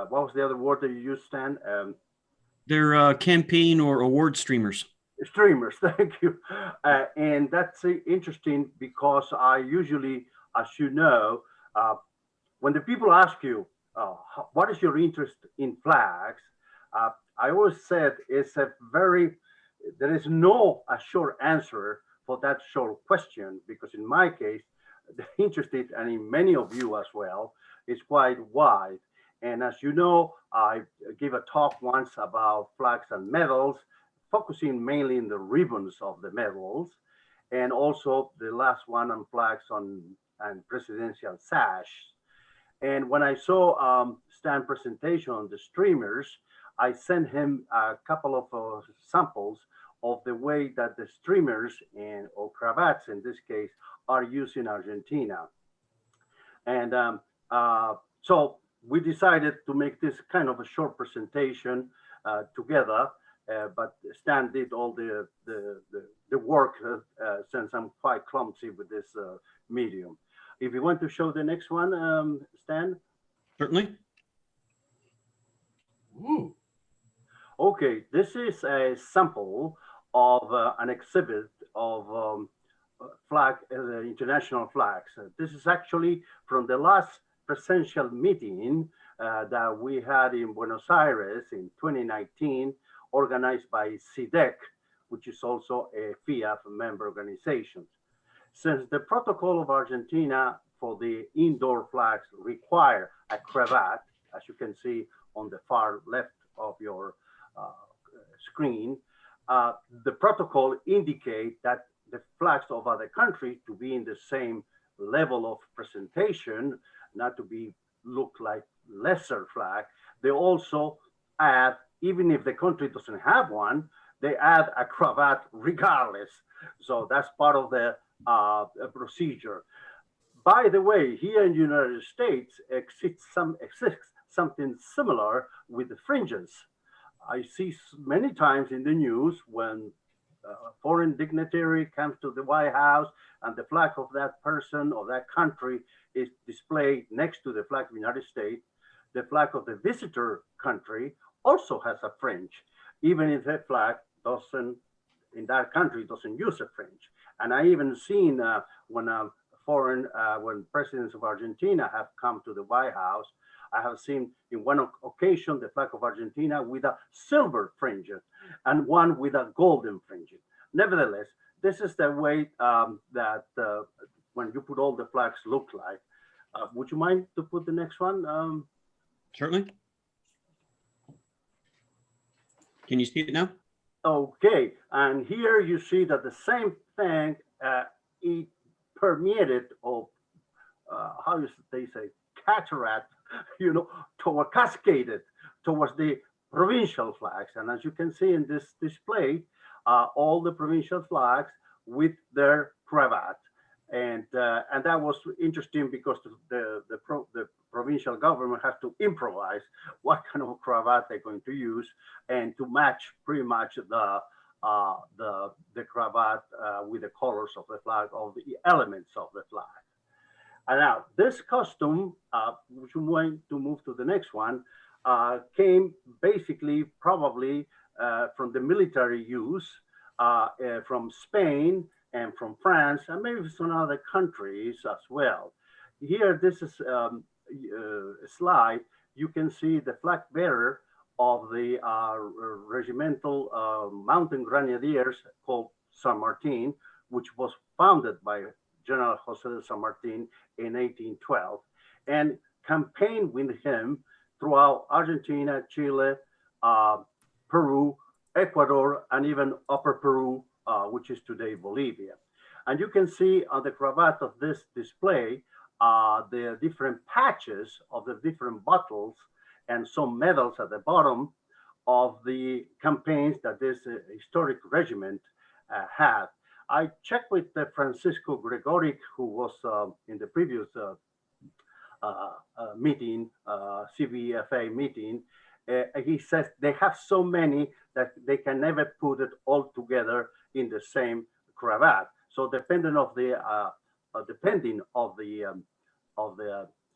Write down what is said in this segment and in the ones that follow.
what was the other word that you used, Stan? They're campaign or award streamers. Streamers, thank you. And that's interesting because I usually, as you know, uh, when the people ask you, what is your interest in flags? Uh, I always said it's a very, there is no a short answer for that short question because in my case, the interest, and in many of you as well, is quite wide. And as you know, I gave a talk once about flags and medals, focusing mainly in the ribbons of the medals, and also the last one on flags on and presidential sash. And when I saw Stan's presentation on the streamers, I sent him a couple of samples of the way that the streamers and or cravats in this case are used in Argentina. And so we decided to make this kind of a short presentation together. But Stan did all the work since I'm quite clumsy with this medium. If you want to show the next one, Stan. Certainly. Ooh. Okay, this is a sample of an exhibit of international flags. This is actually from the last presidential meeting that we had in Buenos Aires in 2019, organized by CIDEC, which is also a FIAF member organization. Since the protocol of Argentina for the indoor flags require a cravat, as you can see on the far left of your uh, screen, the protocol indicate that the flags of other countries to be in the same level of presentation, not to be look like lesser flag. They also add, even if the country doesn't have one, they add a cravat regardless. So that's part of the procedure. By the way, here in the United States exists something similar with the fringes. I see many times in the news when a foreign dignitary comes to the White House and the flag of that person or that country is displayed next to the flag of the United States. The flag of the visitor country also has a fringe, even if the flag doesn't, in that country, doesn't use a fringe. And I even seen when when presidents of Argentina have come to the White House, I have seen in one occasion the flag of Argentina with a silver fringe and one with a golden fringe. Nevertheless, this is the way that when you put all the flags look like. Would you mind to put the next one? Certainly. Can you see it now? Okay, and here you see that the same thing, it permeated or how they say, cataract, toward cascaded towards the provincial flags. And as you can see in this display, all the provincial flags with their cravat. And that was interesting because the provincial government has to improvise what kind of cravat they're going to use and to match pretty much the cravat with the colors of the flag, of the elements of the flag. And now this costume, which I'm going to move to the next one, came basically probably from the military use from Spain and from France and maybe some other countries as well. Here, this is a slide. You can see the flag bearer of the regimental mountain grenadiers called San Martin, which was founded by General Jose de San Martin in 1812, and campaigned with him throughout Argentina, Chile, Peru, Ecuador, and even Upper Peru, which is today Bolivia. And you can see on the cravat of this display the different patches of the different battles and some medals at the bottom of the campaigns that this historic regiment had. I checked with Francisco Gregoric, who was in the previous meeting, CVFA meeting. He says they have so many that they can never put it all together in the same cravat. So depending of the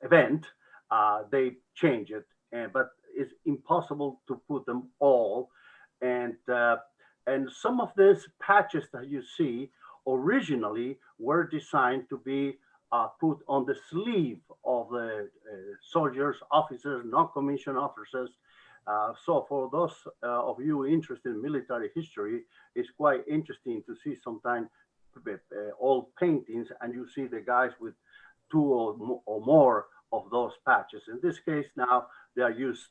event, they change it but it's impossible to put them all. And some of these patches that you see originally were designed to be put on the sleeve of the soldiers, officers, non-commissioned officers. So for those of you interested in military history, it's quite interesting to see sometimes old paintings, and you see the guys with two or more of those patches. In this case, now they are used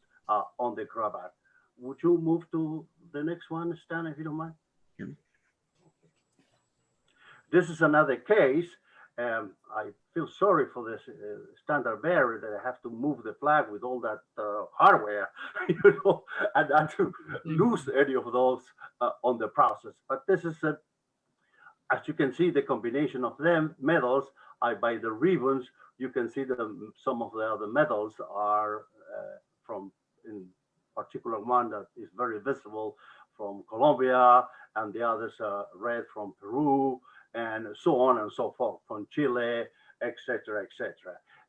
on the cravat. Would you move to the next one, Stan, if you don't mind? Sure. This is another case. I feel sorry for this standard bearer that I have to move the flag with all that hardware, and not to lose any of those on the process. But this is, as you can see, the combination of them medals by the ribbons. You can see that some of the other medals are from, in particular one that is very visible from Colombia, and the others are red from Peru, and so on and so forth, from Chile, etc., etc.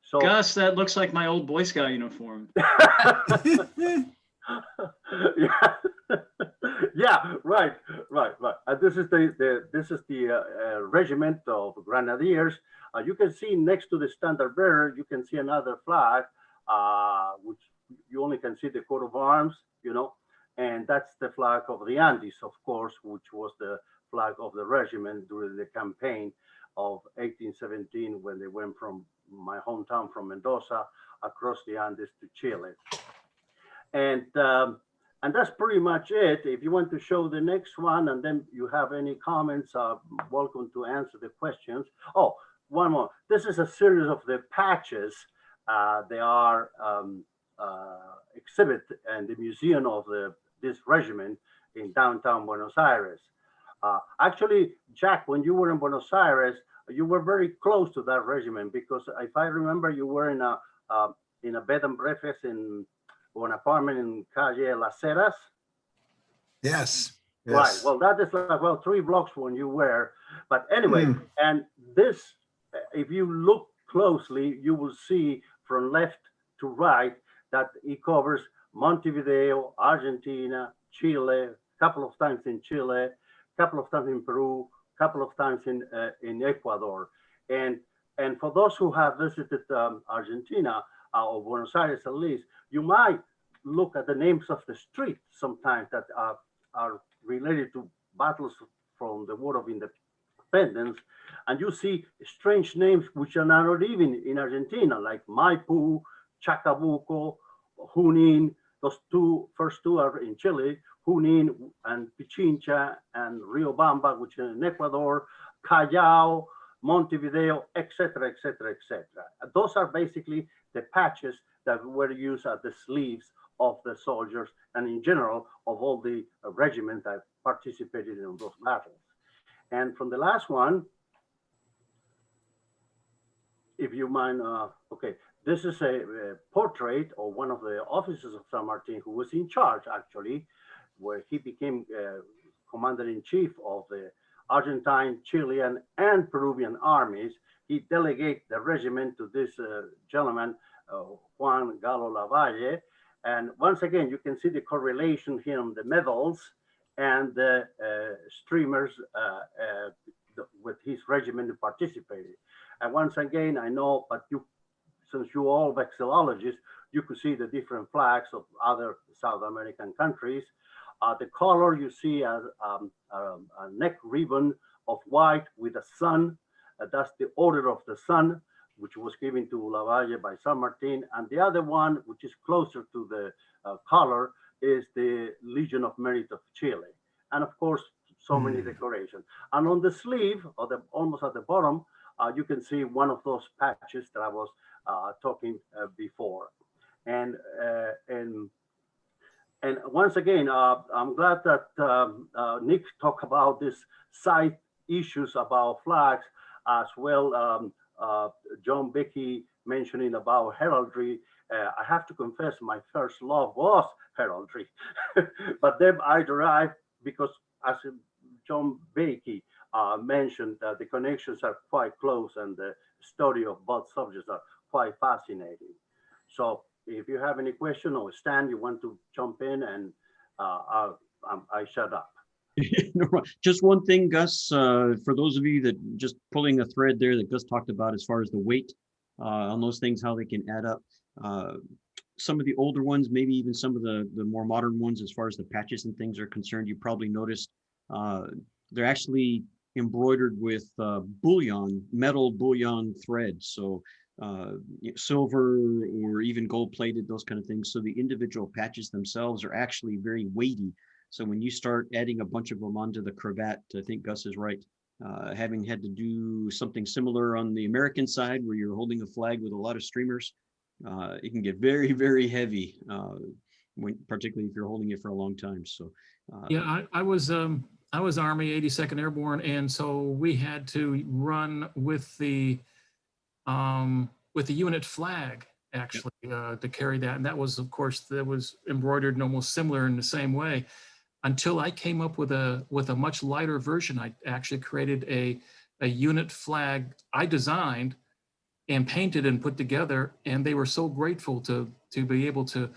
So, Gus, that looks like my old Boy Scout uniform. yeah, yeah, right. And this is the regiment of Grenadiers. You can see next to the standard bearer, you can see another flag, which you only can see the coat of arms, and that's the flag of the Andes, of course, which was the flag of the regiment during the campaign of 1817, when they went from my hometown, from Mendoza, across the Andes to Chile. And that's pretty much it. If you want to show the next one, and then you have any comments, welcome to answer the questions. Oh, one more. This is a series of the patches. They are exhibit in the museum of this regiment in downtown Buenos Aires. Actually, Jack, when you were in Buenos Aires, you were very close to that regiment, because if I remember, you were in a bed and breakfast or an apartment in Calle Las Heras. Yes. Right. Well, that is like 3 blocks when you were. But anyway, and this, if you look closely, you will see from left to right that it covers Montevideo, Argentina, Chile, a couple of times in Chile, a couple of times in Peru, a couple of times in Ecuador. And for those who have visited Argentina, or Buenos Aires at least, you might look at the names of the streets sometimes that are related to battles from the War of Independence, and you see strange names which are not even in Argentina, like Maipú, Chacabuco, Junín. Those first two are in Chile, Junín and Pichincha, and Riobamba, which is in Ecuador, Callao, Montevideo, etc., etc., etc. Those are basically the patches that were used at the sleeves of the soldiers, and in general of all the regiments that participated in those battles. And from the last one, if you mind, okay, this is a portrait of one of the officers of San Martin who was in charge, actually, where he became commander-in-chief of the Argentine, Chilean, and Peruvian armies. He delegated the regiment to this gentleman, Juan Galo Lavalle. And once again, you can see the correlation here on the medals and the streamers with his regiment who participated. And once again, I know, but since you're all vexillologists, you could see the different flags of other South American countries. The color you see as a neck ribbon of white with a sun. That's the Order of the Sun, which was given to Lavalle by San Martin. And the other one, which is closer to the color, is the Legion of Merit of Chile. And of course, so many decorations. And on the sleeve, or almost at the bottom, you can see one of those patches that I was talking before. And once again, I'm glad that Nick talked about this side issues about flags as well. John Becky mentioning about heraldry. I have to confess, my first love was heraldry, but then I derived, because as John Becky mentioned, the connections are quite close, and the story of both subjects are quite fascinating. So if you have any question or Stan, you want to jump in, and I shut up. No, just one thing, Gus, for those of you that just pulling a thread there that Gus talked about as far as the weight on those things, how they can add up. Some of the older ones, maybe even some of the more modern ones, as far as the patches and things are concerned, you probably noticed they're actually embroidered with metal bullion thread. So silver or even gold plated, those kind of things. So the individual patches themselves are actually very weighty. So when you start adding a bunch of them onto the cravat, I think Gus is right. Having had to do something similar on the American side where you're holding a flag with a lot of streamers, it can get very, very heavy, particularly if you're holding it for a long time. So Yeah, I was Army 82nd Airborne, and so we had to run with the unit flag actually to carry that, and that was, of course, that was embroidered and almost similar in the same way. Until I came up with a much lighter version, I actually created a unit flag I designed and painted and put together, and they were so grateful to be able to